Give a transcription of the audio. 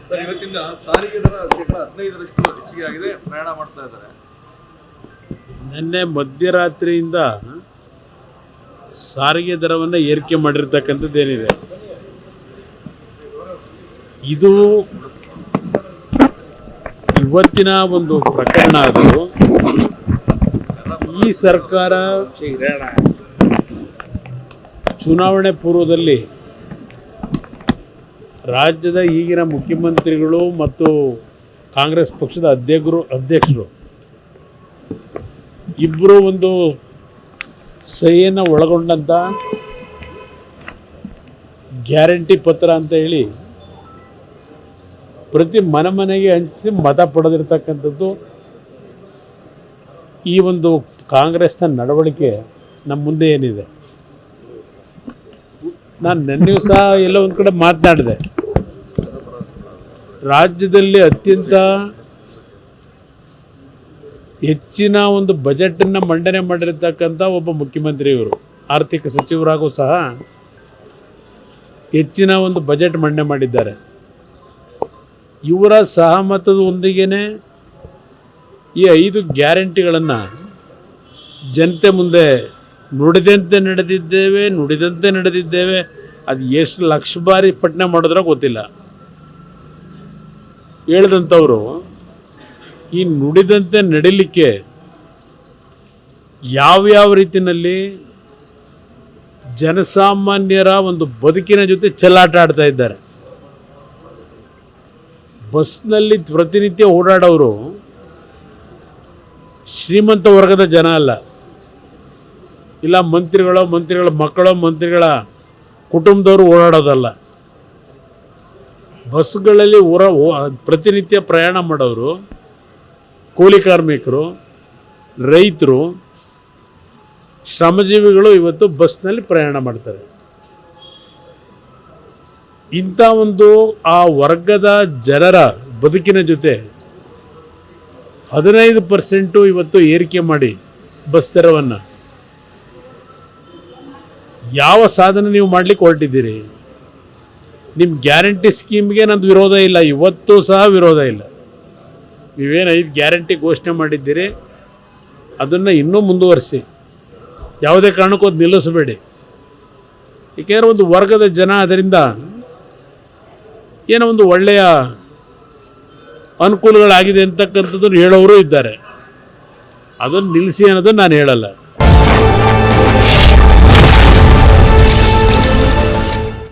Sir, ಇವತ್ತಿಂದ ಸಾರಿಗೆ ದರ 15% ಹೆಚ್ಚಿಗೆ ಆಗಿದೆ, ಪ್ರಯಾಣ ಮಾಡ್ತಾ ಇದ್ದಾರೆ. ನಿನ್ನೆ ಮಧ್ಯರಾತ್ರಿಯಿಂದ ಸಾರಿಗೆ ದರವನ್ನು ಏರಿಕೆ ಮಾಡಿರ್ತಕ್ಕಂಥದ್ದು ಏನಿದೆ, ಇದು ಇವತ್ತಿನ ಒಂದು ಪ್ರಕರಣ. ಅದು ಈ ಸರ್ಕಾರ ಚುನಾವಣೆ ಪೂರ್ವದಲ್ಲಿ ರಾಜ್ಯದ ಈಗಿನ ಮುಖ್ಯಮಂತ್ರಿಗಳು ಮತ್ತು ಕಾಂಗ್ರೆಸ್ ಪಕ್ಷದ ಅಧ್ಯಕ್ಷರು ಇಬ್ಬರು ಒಂದು ಸಹಿಯನ್ನು ಒಳಗೊಂಡಂಥ ಗ್ಯಾರಂಟಿ ಪತ್ರ ಅಂತ ಹೇಳಿ ಪ್ರತಿ ಮನೆಗೆ ಹಂಚಿಸಿ ಮತ ಪಡೆದಿರ್ತಕ್ಕಂಥದ್ದು ಈ ಒಂದು ಕಾಂಗ್ರೆಸ್ನ ನಡವಳಿಕೆ ನಮ್ಮ ಮುಂದೆ ಏನಿದೆ. ನಾನು ನೆನ್ನೆಯೂ ಸಹ ಎಲ್ಲ ಒಂದು ಕಡೆ ಮಾತನಾಡಿದೆ. ರಾಜ್ಯದಲ್ಲಿ ಅತ್ಯಂತ ಹೆಚ್ಚಿನ ಒಂದು ಬಜೆಟನ್ನು ಮಂಡನೆ ಮಾಡಿರ್ತಕ್ಕಂಥ ಒಬ್ಬ ಮುಖ್ಯಮಂತ್ರಿಯವರು, ಆರ್ಥಿಕ ಸಚಿವರಾಗೂ ಸಹ ಹೆಚ್ಚಿನ ಒಂದು ಬಜೆಟ್ ಮಂಡನೆ ಮಾಡಿದ್ದಾರೆ. ಇವರ ಸಹಮತದೊಂದಿಗೆ ಈ 5 ಗ್ಯಾರಂಟಿಗಳನ್ನು ಜನತೆ ಮುಂದೆ ನುಡಿದಂತೆ ನಡೆದಿದ್ದೇವೆ. ಅದು ಎಷ್ಟು ಲಕ್ಷ ಬಾರಿ ಪಠನೆ ಮಾಡಿದ್ರೋ ಗೊತ್ತಿಲ್ಲ. ಹೇಳಿದಂಥವರು ಈ ನುಡಿದಂತೆ ನಡಿಲಿಕ್ಕೆ ಯಾವ್ಯಾವ ರೀತಿಯಲ್ಲಿ ಜನಸಾಮಾನ್ಯರ ಒಂದು ಬದುಕಿನ ಜೊತೆ ಚೆಲ್ಲಾಟ ಆಡ್ತಾ ಇದ್ದಾರೆ. ಬಸ್ನಲ್ಲಿ ಪ್ರತಿನಿತ್ಯ ಓಡಾಡೋರು ಶ್ರೀಮಂತ ವರ್ಗದ ಜನ ಅಲ್ಲ, ಇಲ್ಲ ಮಂತ್ರಿಗಳ ಮಕ್ಕಳು, ಮಂತ್ರಿಗಳ ಕುಟುಂಬದವರು ಓಡಾಡೋದಲ್ಲ. ಬಸ್ಗಳಲ್ಲಿ ಪ್ರತಿನಿತ್ಯ ಪ್ರಯಾಣ ಮಾಡೋರು, ಕೂಲಿ ಕಾರ್ಮಿಕರು, ರೈತರು, ಶ್ರಮಜೀವಿಗಳು ಇವತ್ತು ಬಸ್ನಲ್ಲಿ ಪ್ರಯಾಣ ಮಾಡ್ತಾರೆ. ಇಂಥ ಒಂದು ಆ ವರ್ಗದ ಜನರ ಬದುಕಿನ ಜೊತೆ 15% ಇವತ್ತು ಏರಿಕೆ ಮಾಡಿ ಬಸ್ ದರವನ್ನು ಯಾವ ಸಾಧನೆ ನೀವು ಮಾಡಲಿಕ್ಕೆ ಹೊರಟಿದ್ದೀರಿ? ನಿಮ್ಮ ಗ್ಯಾರಂಟಿ ಸ್ಕೀಮ್ಗೆ ನಂದು ವಿರೋಧ ಇಲ್ಲ, ಇವತ್ತು ಸಹ ವಿರೋಧ ಇಲ್ಲ. ನೀವೇನು 5 ಗ್ಯಾರಂಟಿ ಘೋಷಣೆ ಮಾಡಿದ್ದೀರಿ ಅದನ್ನು ಇನ್ನೂ ಮುಂದುವರಿಸಿ, ಯಾವುದೇ ಕಾರಣಕ್ಕೂ ಅದು ನಿಲ್ಲಿಸಬೇಡಿ. ಏಕೆಂದರೆ ಒಂದು ವರ್ಗದ ಜನ ಅದರಿಂದ ಏನೋ ಒಂದು ಒಳ್ಳೆಯ ಅನುಕೂಲಗಳಾಗಿದೆ ಅಂತಕ್ಕಂಥದ್ದನ್ನು ಹೇಳೋರು ಇದ್ದಾರೆ. ಅದನ್ನು ನಿಲ್ಲಿಸಿ ಅನ್ನೋದನ್ನು ನಾನು ಹೇಳಲ್ಲ.